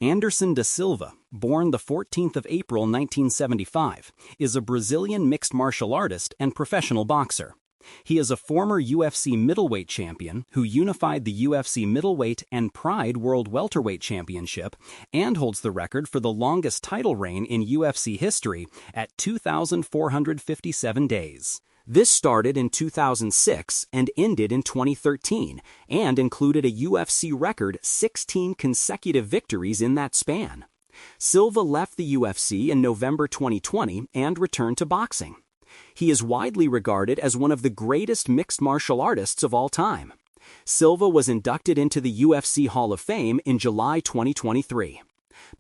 Anderson Silva, born the 14th of April 1975, is a Brazilian mixed martial artist and professional boxer. He is a former UFC Middleweight Champion who unified the UFC Middleweight and Pride World Welterweight Championship and holds the record for the longest title reign in UFC history at 2,457 days. This started in 2006 and ended in 2013, and included a UFC record 16 consecutive victories in that span. Silva left the UFC in November 2020 and returned to boxing. He is widely regarded as one of the greatest mixed martial artists of all time. Silva was inducted into the UFC Hall of Fame in July 2023.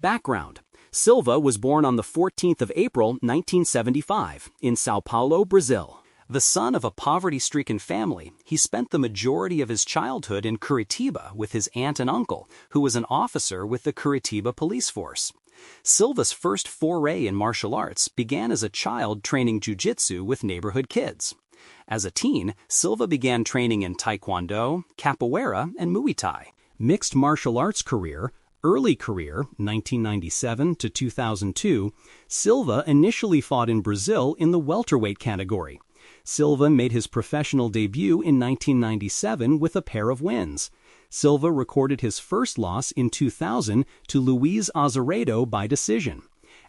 Background: Silva was born on the 14th of April 1975 in São Paulo, Brazil. The son of a poverty-stricken family, he spent the majority of his childhood in Curitiba with his aunt and uncle, who was an officer with the Curitiba police force. Silva's first foray in martial arts began as a child training jiu-jitsu with neighborhood kids. As a teen, Silva began training in taekwondo, capoeira, and Muay Thai. Mixed martial arts career. Early career, 1997 to 2002, Silva initially fought in Brazil in the welterweight category. Silva made his professional debut in 1997 with a pair of wins. Silva recorded his first loss in 2000 to Luiz Azeredo by decision.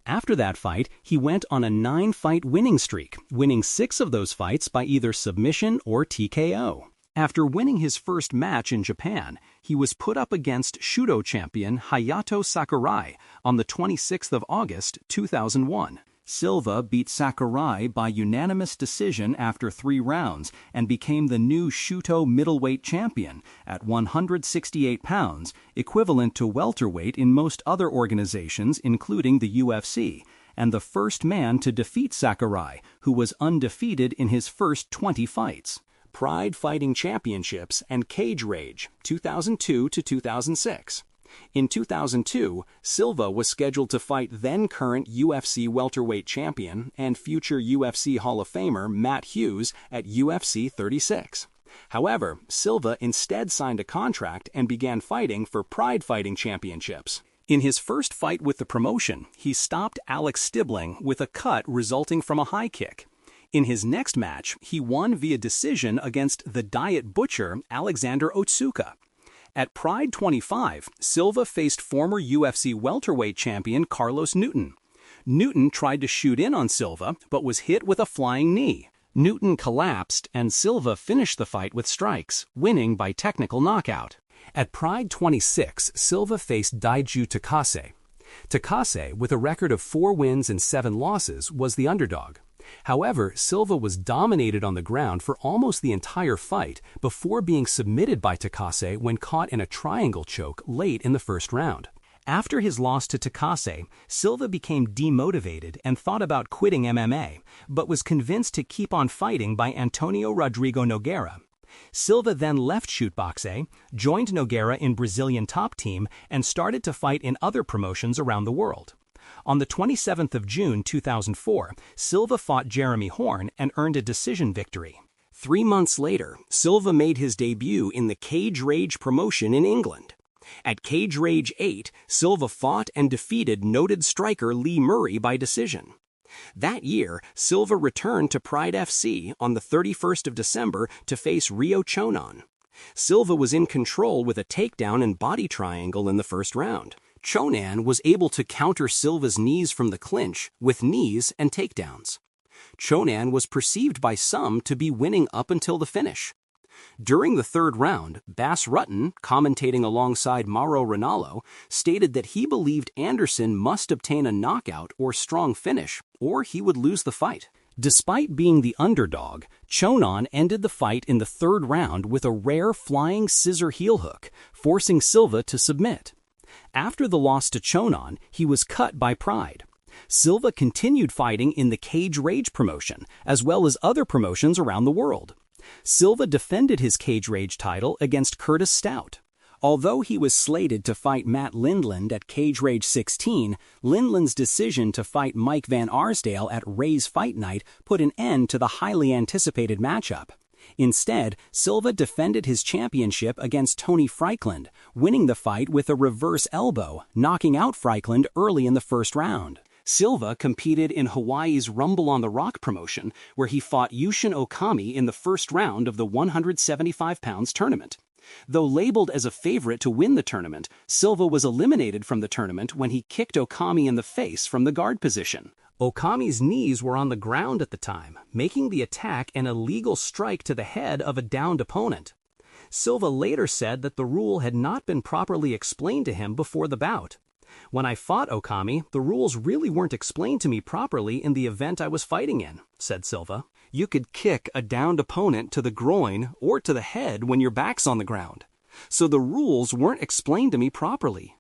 After that fight, he went on a 9-fight winning streak, winning 6 of those fights by either submission or TKO. After winning his first match in Japan, he was put up against Shudo champion Hayato Sakurai on the 26th of August, 2001. Silva beat Sakurai by unanimous decision after 3 rounds and became the new Shudo Middleweight Champion at 168 pounds, equivalent to welterweight in most other organizations including the UFC, and the first man to defeat Sakurai, who was undefeated in his first 20 fights. Pride Fighting Championships and Cage Rage, 2002 to 2006. In 2002, Silva was scheduled to fight then-current UFC welterweight champion and future UFC Hall of Famer Matt Hughes at UFC 36. However, Silva instead signed a contract and began fighting for Pride Fighting Championships. In his first fight with the promotion, he stopped Alex Stibling with a cut resulting from a high kick. In his next match, he won via decision against the Diet Butcher Alexander Otsuka. At Pride 25, Silva faced former UFC welterweight champion Carlos Newton. Newton tried to shoot in on Silva, but was hit with a flying knee. Newton collapsed, and Silva finished the fight with strikes, winning by technical knockout. At Pride 26, Silva faced Daiju Takase. Takase, with a record of 4 wins and 7 losses, was the underdog. However, Silva was dominated on the ground for almost the entire fight before being submitted by Takase when caught in a triangle choke late in the first round. After his loss to Takase, Silva became demotivated and thought about quitting MMA, but was convinced to keep on fighting by Antonio Rodrigo Nogueira. Silva then left shootboxing, joined Nogueira in Brazilian Top Team, and started to fight in other promotions around the world. On the 27th of June 2004, Silva fought Jeremy Horn and earned a decision victory. 3 months later, Silva made his debut in the Cage Rage promotion in England. At Cage Rage 8, Silva fought and defeated noted striker Lee Murray by decision. That year, Silva returned to Pride FC on the 31st of December to face Ryo Chonan. Silva was in control with a takedown and body triangle in the first round. Chonan was able to counter Silva's knees from the clinch with knees and takedowns. Chonan was perceived by some to be winning up until the finish. During the 3rd round, Bas Rutten, commentating alongside Mauro Ranallo, stated that he believed Anderson must obtain a knockout or strong finish, or he would lose the fight. Despite being the underdog, Chonan ended the fight in the 3rd round with a rare flying scissor heel hook, forcing Silva to submit. After the loss to Chonan, he was cut by Pride. Silva continued fighting in the Cage Rage promotion, as well as other promotions around the world. Silva defended his Cage Rage title against Curtis Stout. Although he was slated to fight Matt Lindland at Cage Rage 16, Lindland's decision to fight Mike Van Arsdale at Ray's Fight Night put an end to the highly anticipated matchup. Instead, Silva defended his championship against Tony Freiklund, winning the fight with a reverse elbow, knocking out Freiklund early in the first round. Silva competed in Hawaii's Rumble on the Rock promotion, where he fought Yushin Okami in the first round of the 175 pounds tournament. Though labeled as a favorite to win the tournament, Silva was eliminated from the tournament when he kicked Okami in the face from the guard position. Okami's knees were on the ground at the time, making the attack an illegal strike to the head of a downed opponent. Silva later said that the rule had not been properly explained to him before the bout. "When I fought Okami, the rules really weren't explained to me properly in the event I was fighting in," said Silva. "You could kick a downed opponent to the groin or to the head when your back's on the ground. So the rules weren't explained to me properly."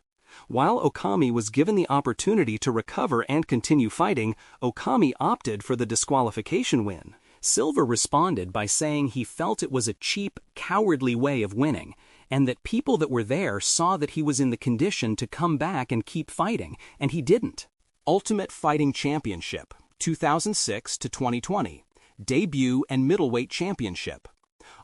While Okami was given the opportunity to recover and continue fighting, Okami opted for the disqualification win. Silva responded by saying he felt it was a cheap, cowardly way of winning, and that people that were there saw that he was in the condition to come back and keep fighting, and he didn't. Ultimate Fighting Championship, 2006 to 2020. Debut and Middleweight Championship.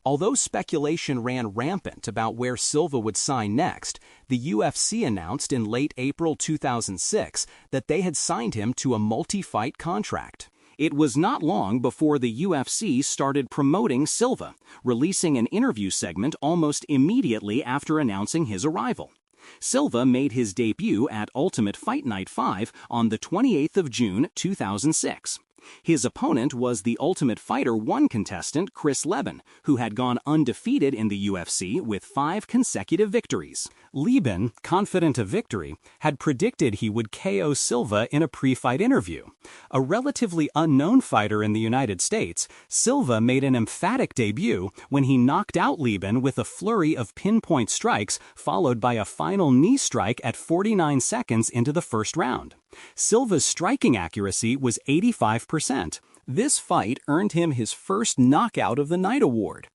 Although speculation ran rampant about where Silva would sign next, the UFC announced in late April 2006 that they had signed him to a multi-fight contract. It was not long before the UFC started promoting Silva, releasing an interview segment almost immediately after announcing his arrival. Silva made his debut at Ultimate Fight Night 5 on the 28th of June 2006. His opponent was the Ultimate Fighter 1 contestant Chris Leben, who had gone undefeated in the UFC with 5 consecutive victories. Leben, confident of victory, had predicted he would KO Silva in a pre-fight interview. A relatively unknown fighter in the United States, Silva made an emphatic debut when he knocked out Leben with a flurry of pinpoint strikes followed by a final knee strike at 49 seconds into the first round. Silva's striking accuracy was 85%. This fight earned him his first Knockout of the Night award.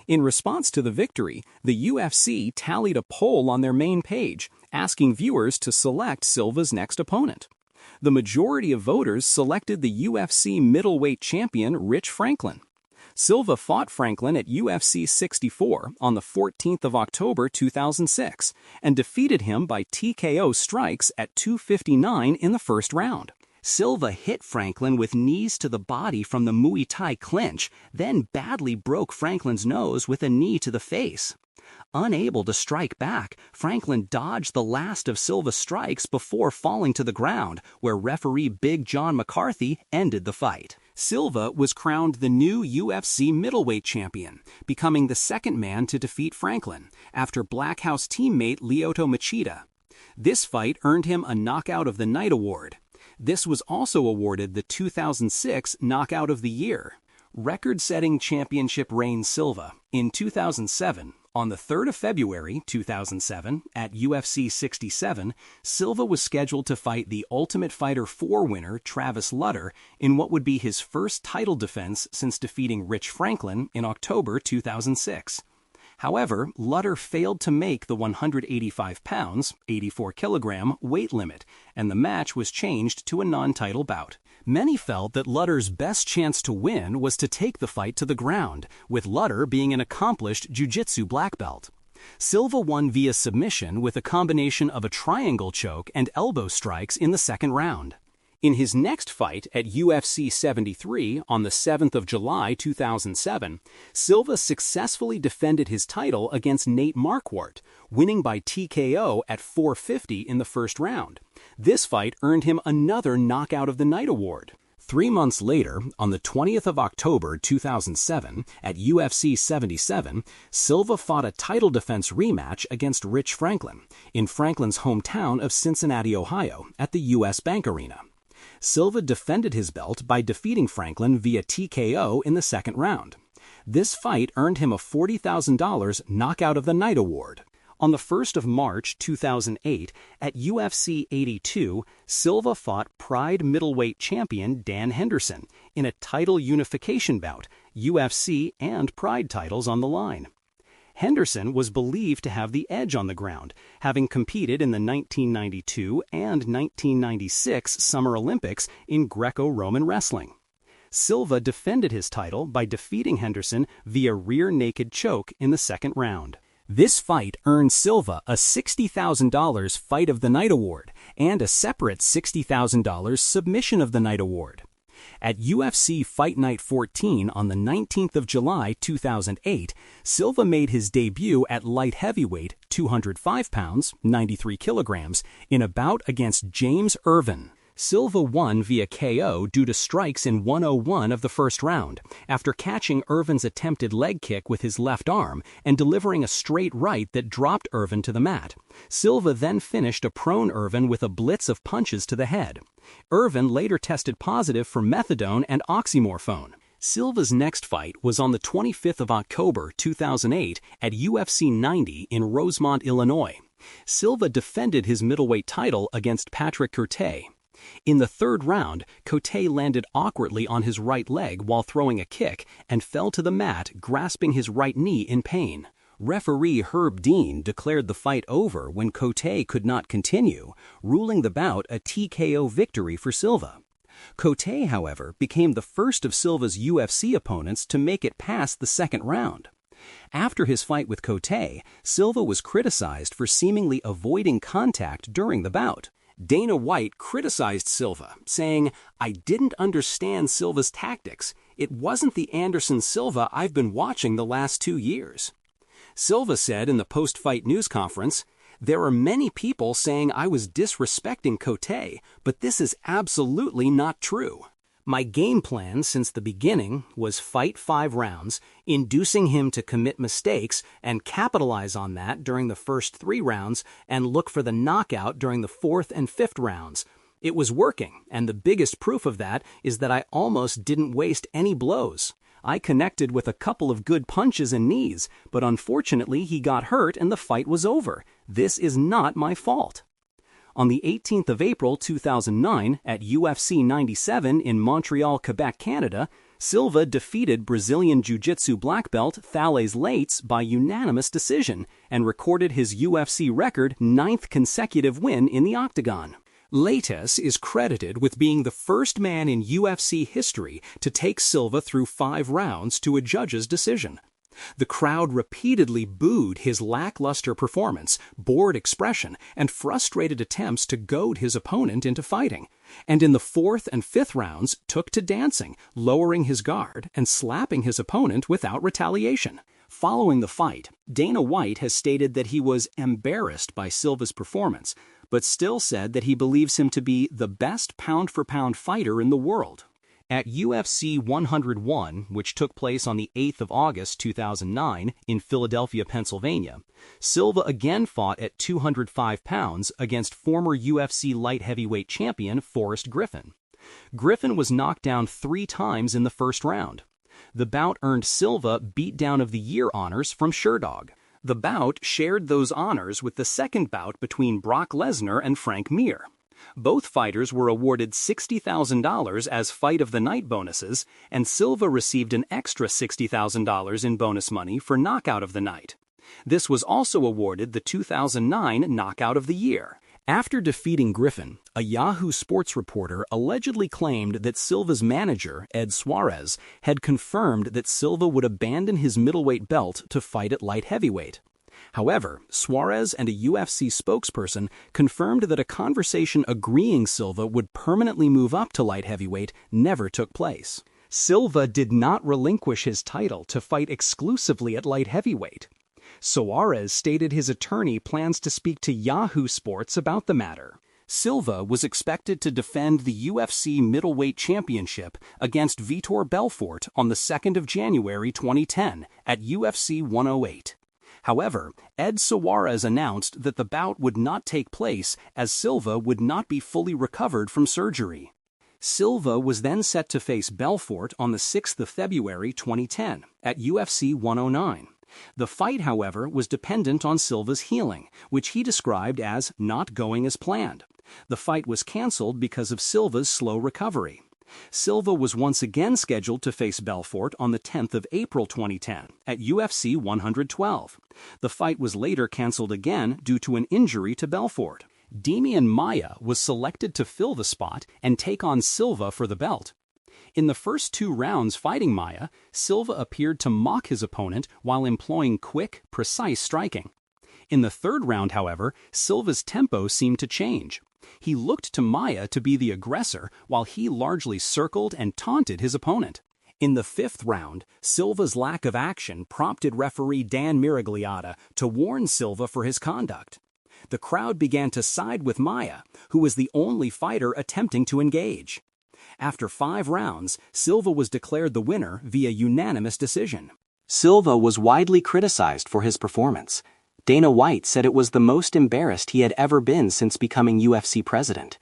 In response to the victory, the UFC tallied a poll on their main page, asking viewers to select Silva's next opponent. The majority of voters selected the UFC Middleweight Champion Rich Franklin. Silva fought Franklin at UFC 64 on the 14th of October 2006 and defeated him by TKO strikes at 2:59 in the first round. Silva hit Franklin with knees to the body from the Muay Thai clinch, then badly broke Franklin's nose with a knee to the face. Unable to strike back, Franklin dodged the last of Silva's strikes before falling to the ground, where referee Big John McCarthy ended the fight. Silva was crowned the new UFC Middleweight Champion, becoming the second man to defeat Franklin, after Black House teammate Lyoto Machida. This fight earned him a Knockout of the Night award. This was also awarded the 2006 Knockout of the Year. Record-setting championship reign Silva. In 2007, on the 3rd of February 2007, at UFC 67, Silva was scheduled to fight the Ultimate Fighter 4 winner Travis Lutter in what would be his first title defense since defeating Rich Franklin in October 2006. However, Lutter failed to make the 185 pounds, 84 kilogram weight limit, and the match was changed to a non-title bout. Many felt that Lutter's best chance to win was to take the fight to the ground, with Lutter being an accomplished jiu-jitsu black belt. Silva won via submission with a combination of a triangle choke and elbow strikes in the second round. In his next fight at UFC 73 on the 7th of July 2007, Silva successfully defended his title against Nate Marquardt, winning by TKO at 4:50 in the first round. This fight earned him another Knockout of the Night award. 3 months later, on the 20th of October 2007, at UFC 77, Silva fought a title defense rematch against Rich Franklin in Franklin's hometown of Cincinnati, Ohio, at the US Bank Arena. Silva defended his belt by defeating Franklin via TKO in the second round. This fight earned him a $40,000 Knockout of the Night award. On the 1st of March 2008, at UFC 82, Silva fought Pride Middleweight Champion Dan Henderson in a title unification bout, UFC and Pride titles on the line. Henderson was believed to have the edge on the ground, having competed in the 1992 and 1996 Summer Olympics in Greco-Roman wrestling. Silva defended his title by defeating Henderson via rear naked choke in the second round. This fight earned Silva a $60,000 Fight of the Night award and a separate $60,000 Submission of the Night award. At UFC Fight Night 14 on the 19th of July 2008, Silva made his debut at light heavyweight 205 pounds, 93 kilograms, in a bout against James Irvin. Silva won via KO due to strikes in 101 of the first round, after catching Irvin's attempted leg kick with his left arm and delivering a straight right that dropped Irvin to the mat. Silva then finished a prone Irvin with a blitz of punches to the head. Irvin later tested positive for methadone and oxymorphone. Silva's next fight was on the 25th of October 2008 at UFC 90 in Rosemont, Illinois. Silva defended his middleweight title against Patrick Cote. In the third round, Cote landed awkwardly on his right leg while throwing a kick and fell to the mat, grasping his right knee in pain. Referee Herb Dean declared the fight over when Cote could not continue, ruling the bout a TKO victory for Silva. Cote, however, became the first of Silva's UFC opponents to make it past the second round. After his fight with Cote, Silva was criticized for seemingly avoiding contact during the bout. Dana White criticized Silva, saying, "I didn't understand Silva's tactics. It wasn't the Anderson Silva I've been watching the last 2 years." Silva said in the post-fight news conference, "There are many people saying I was disrespecting Cote, but this is absolutely not true. My game plan since the beginning was fight 5 rounds, inducing him to commit mistakes and capitalize on that during the first 3 rounds and look for the knockout during the 4th and 5th rounds. It was working, and the biggest proof of that is that I almost didn't waste any blows. I connected with a couple of good punches and knees, but unfortunately he got hurt and the fight was over. This is not my fault." On the 18th of April 2009, at UFC 97 in Montreal, Quebec, Canada, Silva defeated Brazilian Jiu-Jitsu black belt Thales Leites by unanimous decision and recorded his UFC record 9th consecutive win in the octagon. Leites is credited with being the first man in UFC history to take Silva through 5 rounds to a judge's decision. The crowd repeatedly booed his lackluster performance, bored expression, and frustrated attempts to goad his opponent into fighting, and in the 4th and 5th rounds took to dancing, lowering his guard and slapping his opponent without retaliation. Following the fight, Dana White has stated that he was embarrassed by Silva's performance, but still said that he believes him to be the best pound-for-pound fighter in the world. At UFC 101, which took place on the 8th of August 2009 in Philadelphia, Pennsylvania, Silva again fought at 205 pounds against former UFC light heavyweight champion Forrest Griffin. Griffin was knocked down 3 times in the first round. The bout earned Silva Beatdown of the Year honors from Sherdog. The bout shared those honors with the second bout between Brock Lesnar and Frank Mir. Both fighters were awarded $60,000 as Fight of the Night bonuses, and Silva received an extra $60,000 in bonus money for Knockout of the Night. This was also awarded the 2009 Knockout of the Year. After defeating Griffin, a Yahoo Sports reporter allegedly claimed that Silva's manager, Ed Suarez, had confirmed that Silva would abandon his middleweight belt to fight at light heavyweight. However, Suarez and a UFC spokesperson confirmed that a conversation agreeing Silva would permanently move up to light heavyweight never took place. Silva did not relinquish his title to fight exclusively at light heavyweight. Suarez stated his attorney plans to speak to Yahoo Sports about the matter. Silva was expected to defend the UFC Middleweight Championship against Vitor Belfort on the 2nd of January 2010 at UFC 108. However, Ed Suarez announced that the bout would not take place as Silva would not be fully recovered from surgery. Silva was then set to face Belfort on the 6th of February 2010 at UFC 109. The fight, however, was dependent on Silva's healing, which he described as not going as planned. The fight was canceled because of Silva's slow recovery. Silva was once again scheduled to face Belfort on the 10th of April 2010 at UFC 112. The fight was later canceled again due to an injury to Belfort. Demian Maia was selected to fill the spot and take on Silva for the belt. In the first 2 rounds fighting Maia, Silva appeared to mock his opponent while employing quick, precise striking. In the 3rd round, however, Silva's tempo seemed to change. He looked to Maia to be the aggressor while he largely circled and taunted his opponent. In the 5th round, Silva's lack of action prompted referee Dan Miragliotta to warn Silva for his conduct. The crowd began to side with Maia, who was the only fighter attempting to engage. After 5 rounds, Silva was declared the winner via unanimous decision. Silva was widely criticized for his performance. Dana White said it was the most embarrassed he had ever been since becoming UFC president.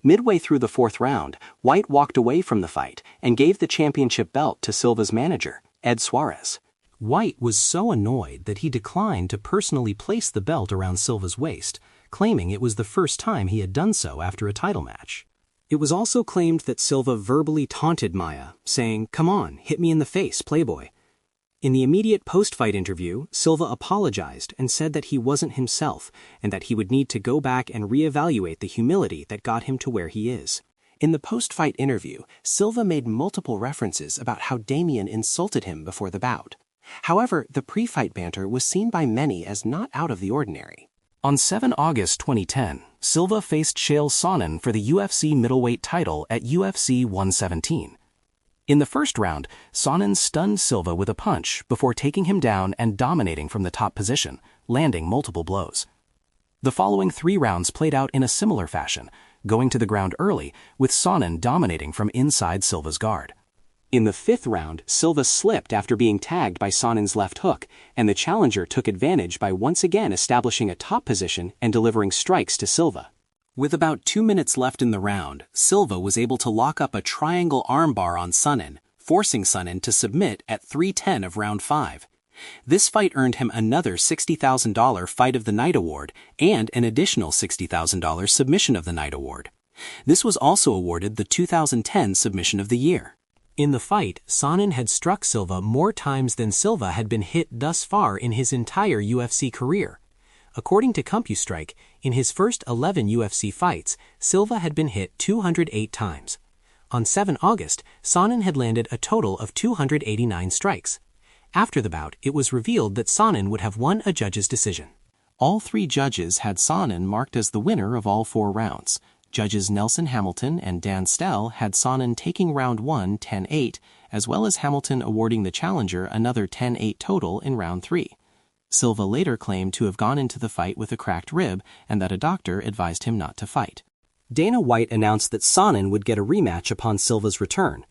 Midway through the 4th round, White walked away from the fight and gave the championship belt to Silva's manager, Ed Suarez. White was so annoyed that he declined to personally place the belt around Silva's waist, claiming it was the first time he had done so after a title match. It was also claimed that Silva verbally taunted Maia, saying, "Come on, hit me in the face, playboy." In the immediate post-fight interview, Silva apologized and said that he wasn't himself and that he would need to go back and reevaluate the humility that got him to where he is. In the post-fight interview, Silva made multiple references about how Damian insulted him before the bout. However, the pre-fight banter was seen by many as not out of the ordinary. On 7 August 2010, Silva faced Chael Sonnen for the UFC Middleweight title at UFC 117. In the 1st round, Sonnen stunned Silva with a punch before taking him down and dominating from the top position, landing multiple blows. The following 3 rounds played out in a similar fashion, going to the ground early, with Sonnen dominating from inside Silva's guard. In the 5th round, Silva slipped after being tagged by Sonnen's left hook, and the challenger took advantage by once again establishing a top position and delivering strikes to Silva. With about 2 minutes left in the round, Silva was able to lock up a triangle armbar on Sonnen, forcing Sonnen to submit at 3:10 of round 5. This fight earned him another $60,000 Fight of the Night award and an additional $60,000 Submission of the Night award. This was also awarded the 2010 Submission of the Year. In the fight, Sonnen had struck Silva more times than Silva had been hit thus far in his entire UFC career. According to CompuStrike, in his first 11 UFC fights, Silva had been hit 208 times. On 7 August, Sonnen had landed a total of 289 strikes. After the bout, it was revealed that Sonnen would have won a judge's decision. All 3 judges had Sonnen marked as the winner of all 4 rounds. Judges Nelson Hamilton and Dan Stell had Sonnen taking round 1 10-8, as well as Hamilton awarding the challenger another 10-8 total in round 3. Silva later claimed to have gone into the fight with a cracked rib and that a doctor advised him not to fight. Dana White announced that Sonnen would get a rematch upon Silva's return.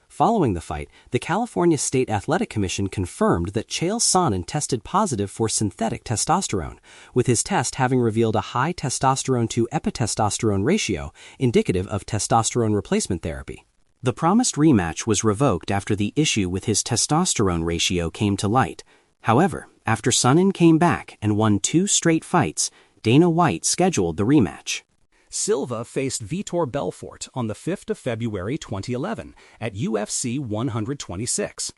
Following the fight, the California State Athletic Commission confirmed that Chael Sonnen tested positive for synthetic testosterone, with his test having revealed a high testosterone to epitestosterone ratio indicative of testosterone replacement therapy. The promised rematch was revoked after the issue with his testosterone ratio came to light. However, after Sonnen came back and won 2 straight fights, Dana White scheduled the rematch. Silva faced Vitor Belfort on the 5th of February 2011 at UFC 126.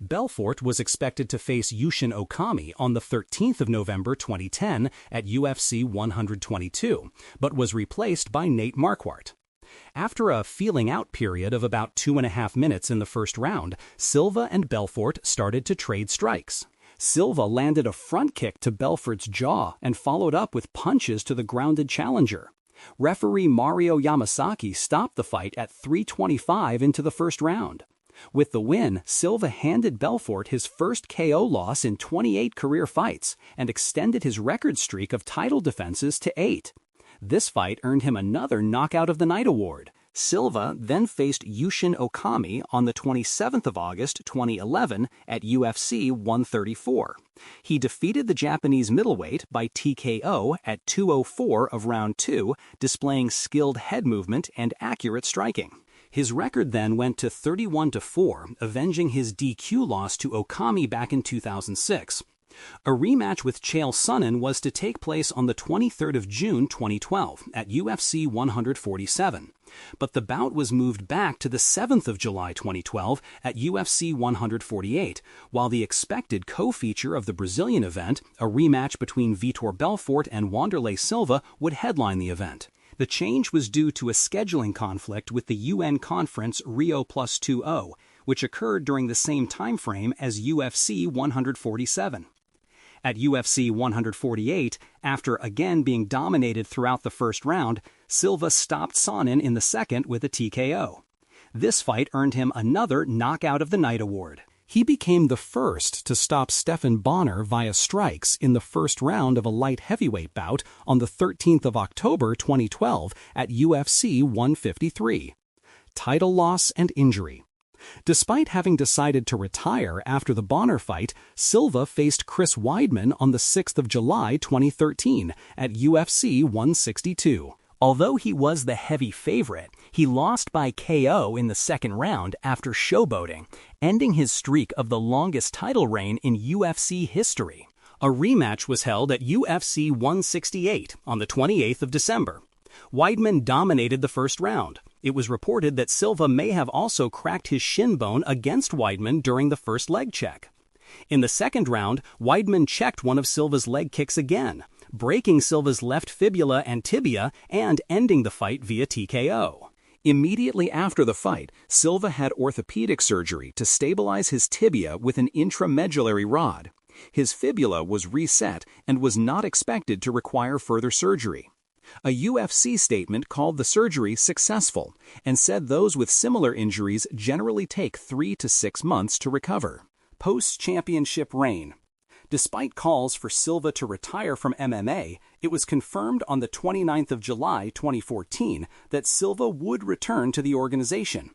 Belfort was expected to face Yushin Okami on the 13th of November 2010 at UFC 122, but was replaced by Nate Marquardt. After a feeling-out period of about 2.5 minutes in the first round, Silva and Belfort started to trade strikes. Silva landed a front kick to Belfort's jaw and followed up with punches to the grounded challenger. Referee Mario Yamasaki stopped the fight at 3:25 into the first round. With the win, Silva handed Belfort his first KO loss in 28 career fights and extended his record streak of title defenses to 8. This fight earned him another Knockout of the Night award. Silva then faced Yushin Okami on the 27th of August 2011 at UFC 134. He defeated the Japanese middleweight by TKO at 2:04 of round 2, displaying skilled head movement and accurate striking. His record then went to 31-4, avenging his DQ loss to Okami back in 2006. A rematch with Chael Sonnen was to take place on the 23rd of June 2012 at UFC 147, but the bout was moved back to the 7th of July 2012 at UFC 148, while the expected co-feature of the Brazilian event, a rematch between Vitor Belfort and Wanderlei Silva, would headline the event. The change was due to a scheduling conflict with the UN conference Rio+20, which occurred during the same time frame as UFC 147. At UFC 148, after again being dominated throughout the first round, Silva stopped Sonnen in the second with a TKO. This fight earned him another Knockout of the Night award. He became the first to stop Stephan Bonnar via strikes in the first round of a light heavyweight bout on the 13th of October 2012 at UFC 153. Title loss and injury. Despite having decided to retire after the Bonnar fight, Silva faced Chris Weidman on the 6th of July 2013 at UFC 162. Although he was the heavy favorite, he lost by KO in the second round after showboating, ending his streak of the longest title reign in UFC history. A rematch was held at UFC 168 on the 28th of December. Weidman dominated the first round. It was reported that Silva may have also cracked his shin bone against Weidman during the first leg check. In the second round, Weidman checked one of Silva's leg kicks again, breaking Silva's left fibula and tibia and ending the fight via TKO. Immediately after the fight, Silva had orthopedic surgery to stabilize his tibia with an intramedullary rod. His fibula was reset and was not expected to require further surgery. A UFC statement called the surgery successful and said those with similar injuries generally take 3 to 6 months to recover. Post-championship reign. Despite calls for Silva to retire from MMA, it was confirmed on the 29th of July 2014 that Silva would return to the organization.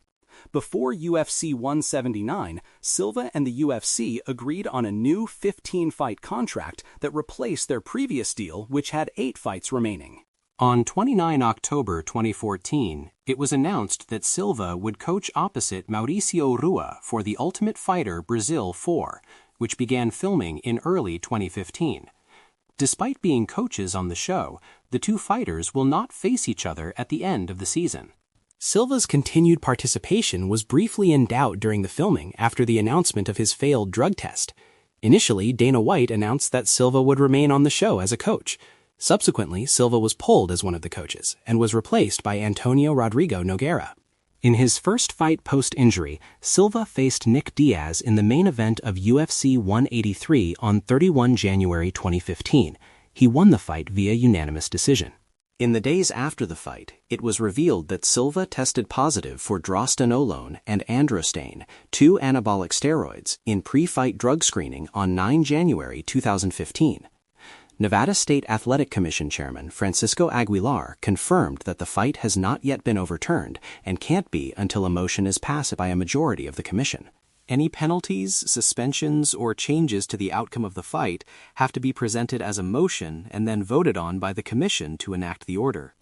Before UFC 179, Silva and the UFC agreed on a new 15-fight contract that replaced their previous deal, which had 8 fights remaining. On 29 October 2014, it was announced that Silva would coach opposite Mauricio Rua for The Ultimate Fighter Brazil 4, which began filming in early 2015. Despite being coaches on the show, the two fighters will not face each other at the end of the season. Silva's continued participation was briefly in doubt during the filming after the announcement of his failed drug test. Initially, Dana White announced that Silva would remain on the show as a coach. Subsequently, Silva was pulled as one of the coaches and was replaced by Antonio Rodrigo Nogueira. In his first fight post-injury, Silva faced Nick Diaz in the main event of UFC 183 on 31 January 2015. He won the fight via unanimous decision. In the days after the fight, it was revealed that Silva tested positive for drostanolone and androstane, 2 anabolic steroids, in pre-fight drug screening on 9 January 2015. Nevada State Athletic Commission Chairman Francisco Aguilar confirmed that the fight has not yet been overturned and can't be until a motion is passed by a majority of the commission. Any penalties, suspensions, or changes to the outcome of the fight have to be presented as a motion and then voted on by the commission to enact the order.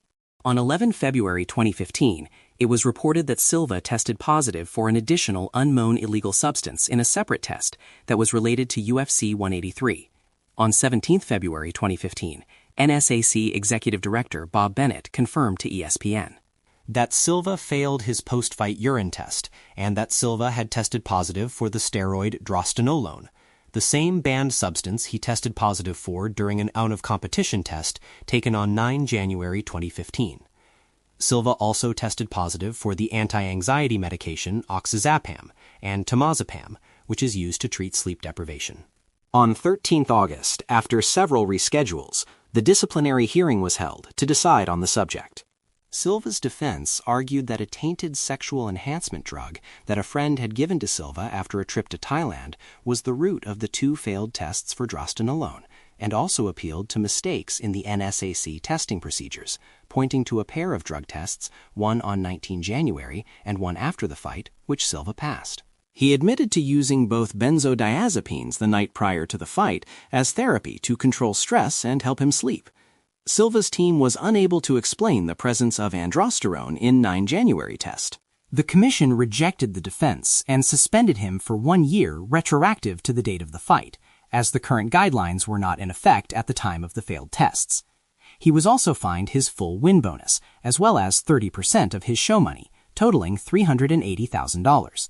On 11 February 2015, it was reported that Silva tested positive for an additional unknown illegal substance in a separate test that was related to UFC 183. On 17 February 2015, NSAC Executive Director Bob Bennett confirmed to ESPN that Silva failed his post-fight urine test and that Silva had tested positive for the steroid drostanolone, the same banned substance he tested positive for during an out-of-competition test taken on 9 January 2015. Silva also tested positive for the anti-anxiety medication oxazepam and temazepam, which is used to treat sleep deprivation. On 13 August, after several reschedules, the disciplinary hearing was held to decide on the subject. Silva's defense argued that a tainted sexual enhancement drug that a friend had given to Silva after a trip to Thailand was the root of the 2 failed tests for drostanolone, and also appealed to mistakes in the NSAC testing procedures, pointing to a pair of drug tests, one on 19 January and one after the fight, which Silva passed. He admitted to using both benzodiazepines the night prior to the fight as therapy to control stress and help him sleep. Silva's team was unable to explain the presence of androsterone in 9 January test. The commission rejected the defense and suspended him for 1 year retroactive to the date of the fight, as the current guidelines were not in effect at the time of the failed tests. He was also fined his full win bonus, as well as 30% of his show money, totaling $380,000.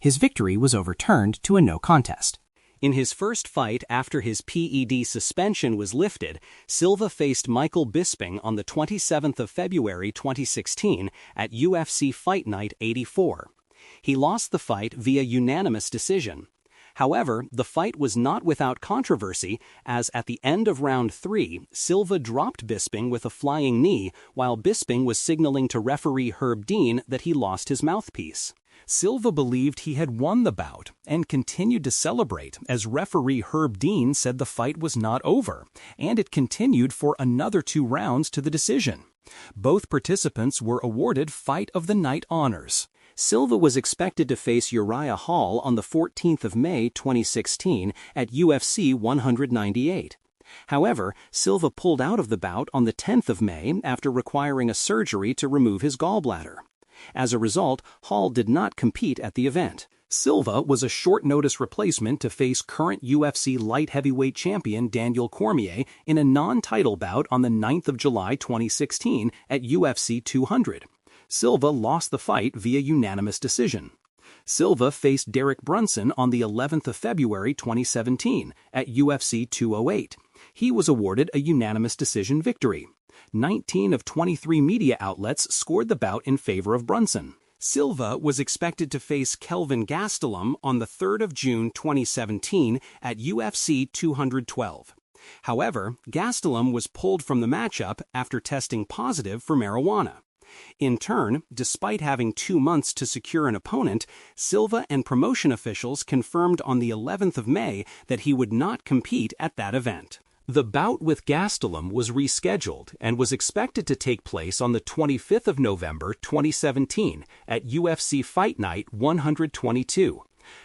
His victory was overturned to a no contest. In his first fight after his PED suspension was lifted, Silva faced Michael Bisping on the 27th of February 2016 at UFC Fight Night 84. He lost the fight via unanimous decision. However, the fight was not without controversy, as at the end of round 3, Silva dropped Bisping with a flying knee while Bisping was signaling to referee Herb Dean that he lost his mouthpiece. Silva believed he had won the bout and continued to celebrate as referee Herb Dean said the fight was not over, and it continued for another 2 rounds to the decision. Both participants were awarded Fight of the Night honors. Silva was expected to face Uriah Hall on the 14th of May 2016 at UFC 198. However, Silva pulled out of the bout on the 10th of May after requiring a surgery to remove his gallbladder. As a result, Hall did not compete at the event. Silva was a short-notice replacement to face current UFC light heavyweight champion Daniel Cormier in a non-title bout on the 9th of July 2016 at UFC 200. Silva lost the fight via unanimous decision. Silva faced Derek Brunson on the 11th of February 2017 at UFC 208. He was awarded a unanimous decision victory. 19 of 23 media outlets scored the bout in favor of Brunson. Silva was expected to face Kelvin Gastelum on the 3rd of June 2017 at UFC 212. However, Gastelum was pulled from the matchup after testing positive for marijuana. In turn, despite having 2 months to secure an opponent, Silva and promotion officials confirmed on the 11th of May that he would not compete at that event. The bout with Gastelum was rescheduled and was expected to take place on the 25th of November 2017 at UFC Fight Night 122.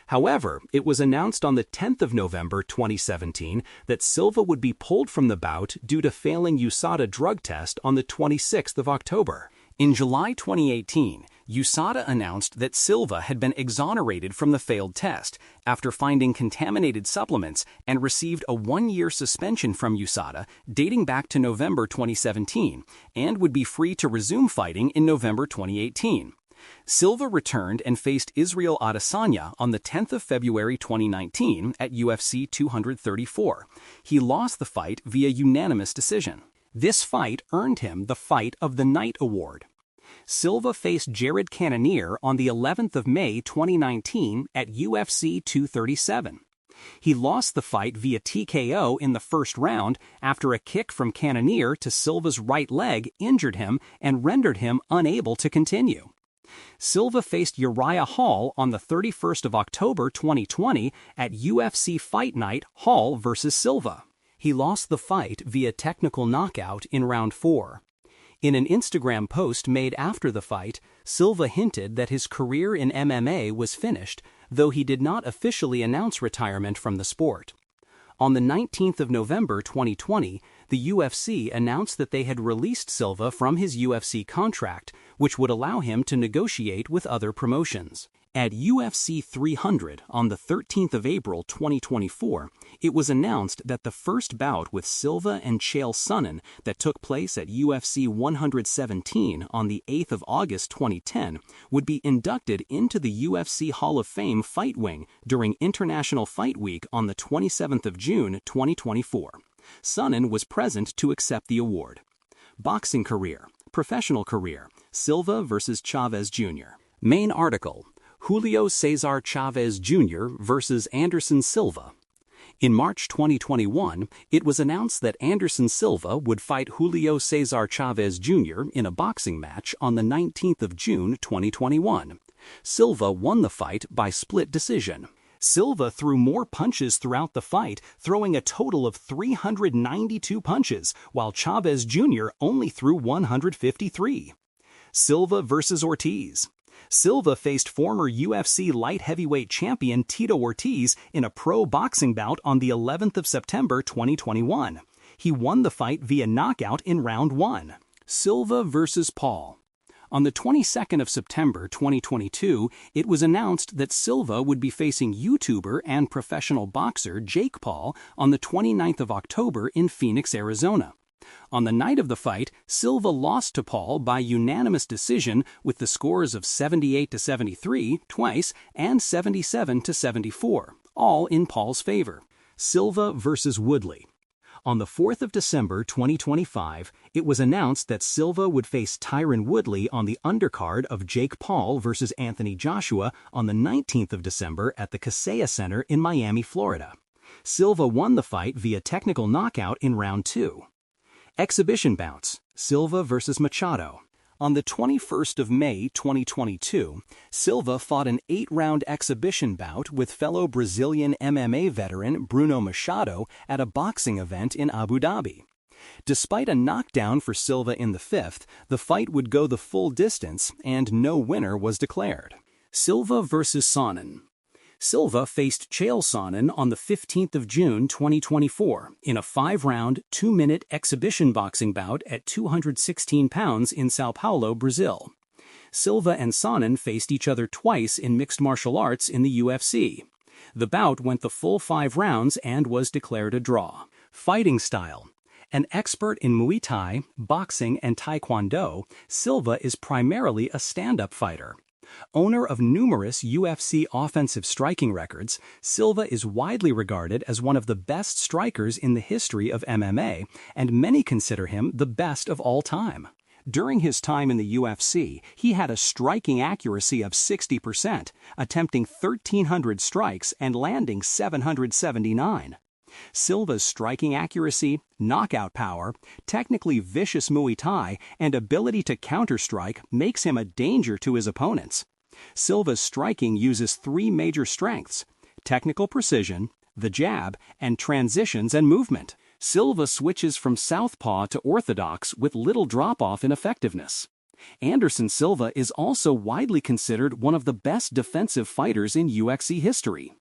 However, it was announced on the 10th of November 2017 that Silva would be pulled from the bout due to failing USADA drug test on the 26th of October. In July 2018, USADA announced that Silva had been exonerated from the failed test after finding contaminated supplements and received a 1-year suspension from USADA dating back to November 2017 and would be free to resume fighting in November 2018. Silva returned and faced Israel Adesanya on the 10th of February 2019 at UFC 234. He lost the fight via unanimous decision. This fight earned him the Fight of the Night award. Silva faced Jared Cannonier on the 11th of May 2019 at UFC 237. He lost the fight via TKO in the first round after a kick from Cannonier to Silva's right leg injured him and rendered him unable to continue. Silva faced Uriah Hall on the 31st of October 2020 at UFC Fight Night Hall vs. Silva. He lost the fight via technical knockout in round 4. In an Instagram post made after the fight, Silva hinted that his career in MMA was finished, though he did not officially announce retirement from the sport. On the 19th of November 2020, the UFC announced that they had released Silva from his UFC contract, which would allow him to negotiate with other promotions. At UFC 300 on the 13th of April 2024, it was announced that the first bout with Silva and Chael Sonnen that took place at UFC 117 on the 8th of August 2010 would be inducted into the UFC Hall of Fame Fight Wing during International Fight Week on the 27th of June 2024. Sonnen was present to accept the award. Boxing career, professional career, Silva vs. Chavez Jr. Main article: Julio Cesar Chavez Jr. versus Anderson Silva. In March 2021, it was announced that Anderson Silva would fight Julio Cesar Chavez Jr. in a boxing match on the 19th of June 2021. Silva won the fight by split decision. Silva threw more punches throughout the fight, throwing a total of 392 punches, while Chavez Jr. only threw 153. Silva versus Ortiz. Silva faced former UFC light heavyweight champion Tito Ortiz in a pro boxing bout on the 11th of September 2021. He won the fight via knockout in round 1. Silva versus Paul. On the 22nd of September 2022, it was announced that Silva would be facing YouTuber and professional boxer Jake Paul on the 29th of October in Phoenix, Arizona. On the night of the fight, Silva lost to Paul by unanimous decision with the scores of 78-73 twice and 77-74, all in Paul's favor. Silva versus Woodley. On the 4th of December 2025, it was announced that Silva would face Tyron Woodley on the undercard of Jake Paul versus Anthony Joshua on the 19th of December at the Kaseya Center in Miami, Florida. Silva won the fight via technical knockout in round 2. Exhibition bouts, Silva versus Machado. On the 21st of May 2022, Silva fought an 8-round exhibition bout with fellow Brazilian MMA veteran Bruno Machado at a boxing event in Abu Dhabi. Despite a knockdown for Silva in the 5th, the fight would go the full distance and no winner was declared. Silva versus Sonnen. Silva faced Chael Sonnen on the 15th of June 2024 in a 5-round, 2-minute exhibition boxing bout at 216 pounds in Sao Paulo, Brazil. Silva and Sonnen faced each other twice in mixed martial arts in the UFC. The bout went the full 5 rounds and was declared a draw. Fighting style. An expert in Muay Thai, boxing, and Taekwondo, Silva is primarily a stand-up fighter. Owner of numerous UFC offensive striking records, Silva is widely regarded as one of the best strikers in the history of MMA, and many consider him the best of all time. During his time in the UFC, he had a striking accuracy of 60%, attempting 1,300 strikes and landing 779. Silva's striking accuracy, knockout power, technically vicious Muay Thai, and ability to counter-strike makes him a danger to his opponents. Silva's striking uses 3 major strengths: technical precision, the jab, and transitions and movement. Silva switches from southpaw to orthodox with little drop-off in effectiveness. Anderson Silva is also widely considered one of the best defensive fighters in UFC history.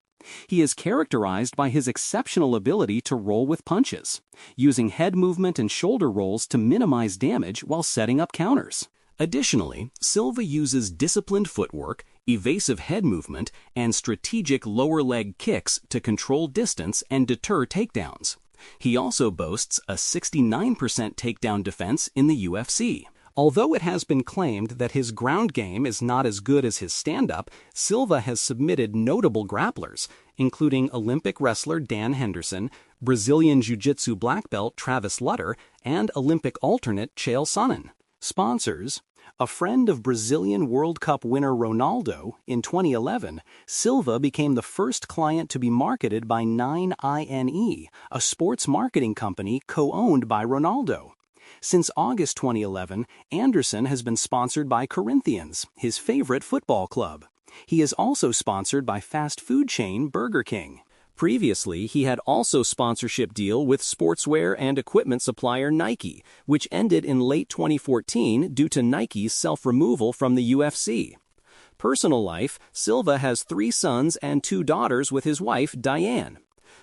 He is characterized by his exceptional ability to roll with punches, using head movement and shoulder rolls to minimize damage while setting up counters. Additionally, Silva uses disciplined footwork, evasive head movement, and strategic lower leg kicks to control distance and deter takedowns. He also boasts a 69% takedown defense in the UFC. Although it has been claimed that his ground game is not as good as his stand-up, Silva has submitted notable grapplers, including Olympic wrestler Dan Henderson, Brazilian Jiu-Jitsu black belt Travis Lutter, and Olympic alternate Chael Sonnen. Sponsors. A friend of Brazilian World Cup winner Ronaldo, in 2011, Silva became the first client to be marketed by 9ine, a sports marketing company co-owned by Ronaldo. Since August 2011, Anderson has been sponsored by Corinthians, his favorite football club. He is also sponsored by fast food chain Burger King. Previously, he had also sponsorship deal with sportswear and equipment supplier Nike, which ended in late 2014 due to Nike's self-removal from the UFC. Personal life, Silva has 3 sons and 2 daughters with his wife, Diane.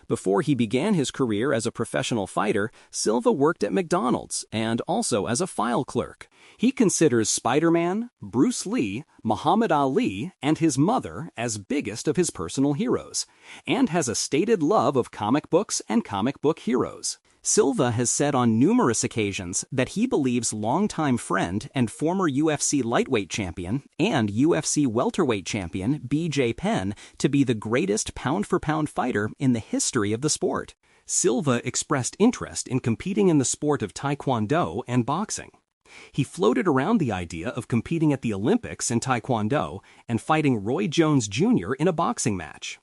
Before he began his career as a professional fighter, Silva worked at McDonald's and also as a file clerk. He considers Spider-Man, Bruce Lee, Muhammad Ali, and his mother as biggest of his personal heroes, and has a stated love of comic books and comic book heroes. Silva has said on numerous occasions that he believes longtime friend and former UFC lightweight champion and UFC welterweight champion BJ Penn to be the greatest pound-for-pound fighter in the history of the sport. Silva expressed interest in competing in the sport of Taekwondo and boxing. He floated around the idea of competing at the Olympics in Taekwondo and fighting Roy Jones Jr. in a boxing match.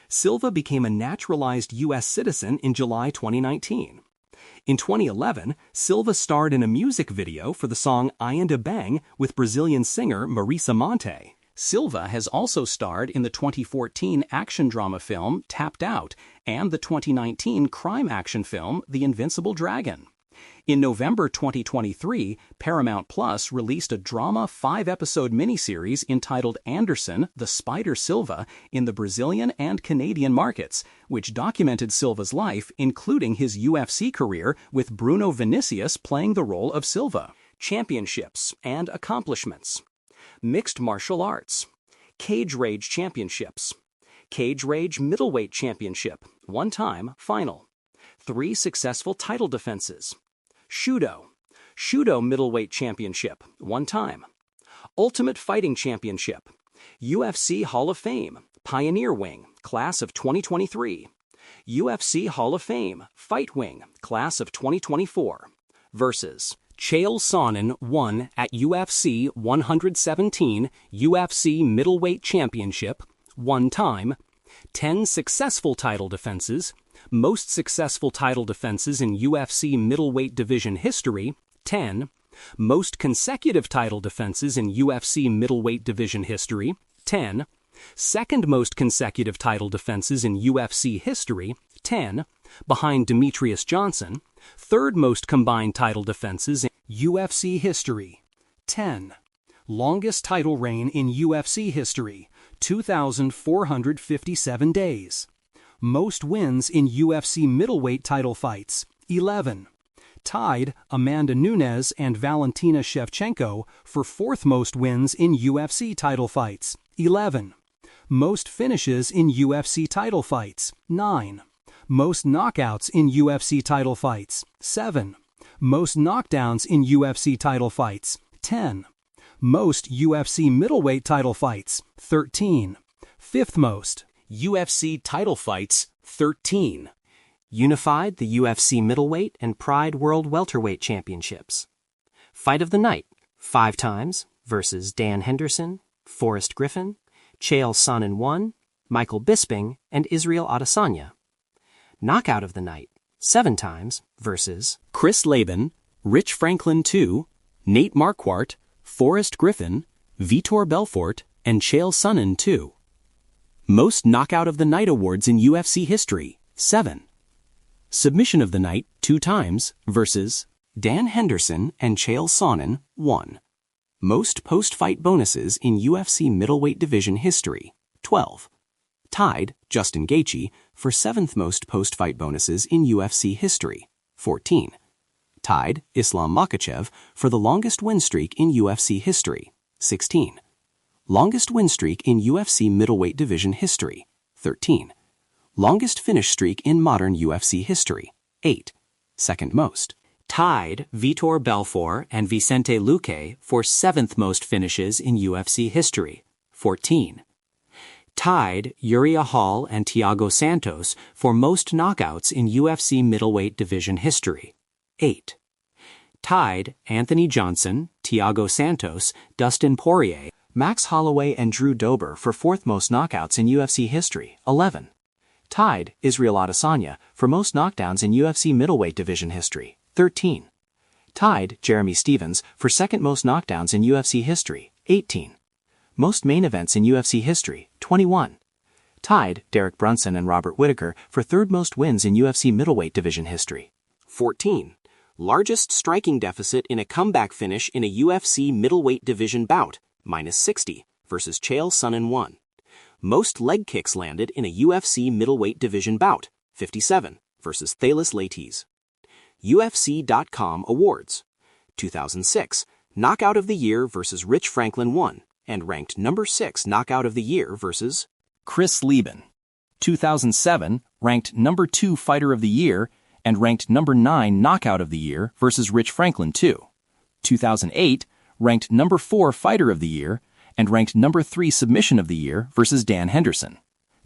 Silva became a naturalized U.S. citizen in July 2019. In 2011, Silva starred in a music video for the song I and a Bang with Brazilian singer Marisa Monte. Silva has also starred in the 2014 action drama film Tapped Out and the 2019 crime action film The Invincible Dragon. In November 2023, Paramount Plus released a drama 5-episode miniseries entitled Anderson, the Spider Silva in the Brazilian and Canadian markets, which documented Silva's life, including his UFC career, with Bruno Vinicius playing the role of Silva. Championships and accomplishments. Mixed martial arts. Cage Rage Championships. Cage Rage Middleweight Championship, 1-time final. 3 successful title defenses. Shudo Middleweight Championship, 1-time. Ultimate Fighting Championship. UFC Hall of Fame, Pioneer Wing, Class of 2023. UFC Hall of Fame, Fight Wing, Class of 2024. Versus Chael Sonnen won at UFC 117 UFC Middleweight Championship, 1 time, 10 successful title defenses, most successful title defenses in UFC middleweight division history, 10, most consecutive title defenses in UFC middleweight division history, 10, second most consecutive title defenses in UFC history, 10, behind Demetrius Johnson, third most combined title defenses in UFC history, 10, longest title reign in UFC history, 2,457 days, most wins in UFC middleweight title fights, 11, tied Amanda Nunes and Valentina Shevchenko for fourth most wins in UFC title fights, 11, most finishes in UFC title fights, 9, most knockouts in UFC title fights, 7, most knockdowns in UFC title fights, 10, most UFC middleweight title fights, 13, fifth most UFC title fights, 13. Unified the UFC Middleweight and Pride World Welterweight Championships. Fight of the Night, 5 times, versus Dan Henderson, Forrest Griffin, Chael Sonnen 1, Michael Bisping, and Israel Adesanya. Knockout of the Night, 7 times, versus Chris Laban, Rich Franklin 2, Nate Marquardt, Forrest Griffin, Vitor Belfort, and Chael Sonnen 2. Most Knockout of the Night awards in UFC history, 7. Submission of the Night, 2 times, versus Dan Henderson and Chael Sonnen, 1. Most post-fight bonuses in UFC middleweight division history, 12. Tied Justin Gaethje for 7th most post-fight bonuses in UFC history, 14. Tied Islam Makhachev for the longest win streak in UFC history, 16. Longest win streak in UFC middleweight division history, 13. Longest finish streak in modern UFC history, 8. Second most. Tied Vitor Belfort and Vicente Luque for 7th most finishes in UFC history, 14. Tied Uriah Hall and Thiago Santos for most knockouts in UFC middleweight division history, 8. Tied Anthony Johnson, Thiago Santos, Dustin Poirier, Max Holloway, and Drew Dober for 4th most knockouts in UFC history, 11. Tied Israel Adesanya for most knockdowns in UFC middleweight division history, 13. Tied Jeremy Stevens for 2nd most knockdowns in UFC history, 18. Most main events in UFC history, 21. Tied Derek Brunson and Robert Whittaker for 3rd most wins in UFC middleweight division history, 14. Largest striking deficit in a comeback finish in a UFC middleweight division bout, -60, versus Chael Sonnen 1. Most leg kicks landed in a UFC middleweight division bout, 57, versus Thales Leites. UFC.com Awards. 2006, Knockout of the Year versus Rich Franklin 1, and ranked number 6 Knockout of the Year versus Chris Laban. 2007, ranked number 2 Fighter of the Year, and ranked number 9 Knockout of the Year versus Rich Franklin 2. 2008, ranked number 4 Fighter of the Year, and ranked number 3 Submission of the Year versus Dan Henderson.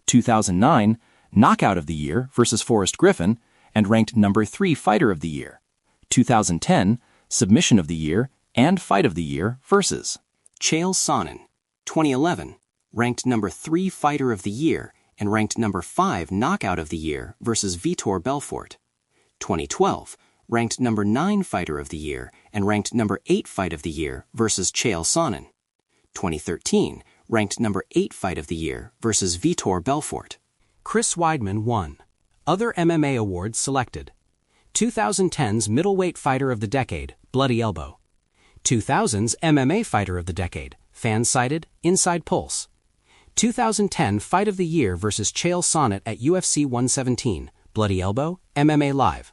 2009, Knockout of the Year versus Forrest Griffin, and ranked number 3 Fighter of the Year. 2010, Submission of the Year and Fight of the Year versus Chael Sonnen. 2011, ranked number 3 Fighter of the Year and ranked number 5 Knockout of the Year versus Vitor Belfort. 2012, ranked number 9 Fighter of the Year and ranked number 8 Fight of the Year versus Chael Sonnen. 2013, ranked number 8 Fight of the Year versus Vitor Belfort. Chris Weidman won. Other MMA awards selected. 2010's Middleweight Fighter of the Decade, Bloody Elbow. 2000's MMA Fighter of the Decade, Fan-Sided, Inside Pulse. 2010 Fight of the Year versus Chael Sonnen at UFC 117, Bloody Elbow, MMA Live.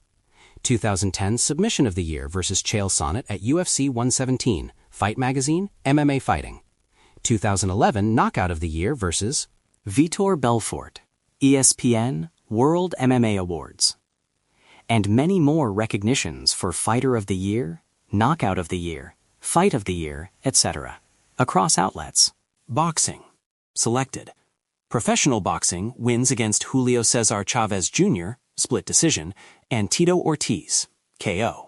2010 Submission of the Year versus Chael Sonnen at UFC 117, Fight Magazine, MMA Fighting. 2011 Knockout of the Year versus Vitor Belfort, ESPN World MMA Awards. And many more recognitions for Fighter of the Year, Knockout of the Year, Fight of the Year, etc. across outlets. Boxing. Selected. Professional boxing wins against Julio Cesar Chavez Jr., split decision, and Tito Ortiz, KO.